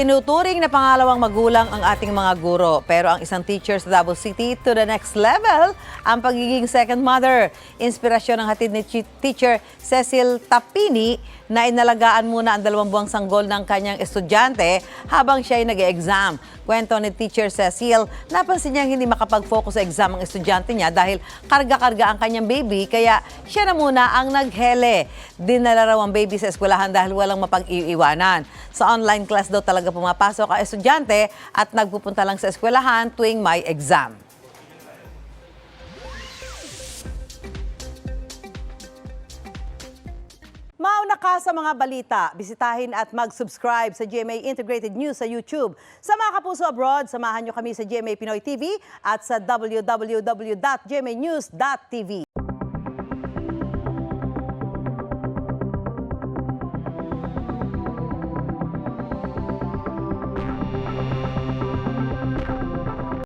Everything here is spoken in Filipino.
Tinuturing na pangalawang magulang ang ating mga guro, pero ang isang teacher sa Davao City to the next level ang pagiging second mother. Inspirasyon ng hatid ni teacher Cecil Tapini na inalagaan muna ang 2 buwang sanggol ng kanyang estudyante habang siya ay nag-e-exam. Kwento ni teacher Cecil, napansin niyang hindi makapag-focus sa exam ang estudyante niya dahil karga-karga ang kanyang baby, kaya siya na muna ang naghele. Dinala raw ang baby sa eskwelahan dahil walang mapag-iiwanan. Sa online class daw talaga pumapasok ang estudyante at nagpupunta lang sa eskwelahan tuwing may exam. Mauna ka sa mga balita, bisitahin at mag-subscribe sa GMA Integrated News sa YouTube. Sa mga kapuso abroad, samahan nyo kami sa GMA Pinoy TV at sa www.gmanews.tv.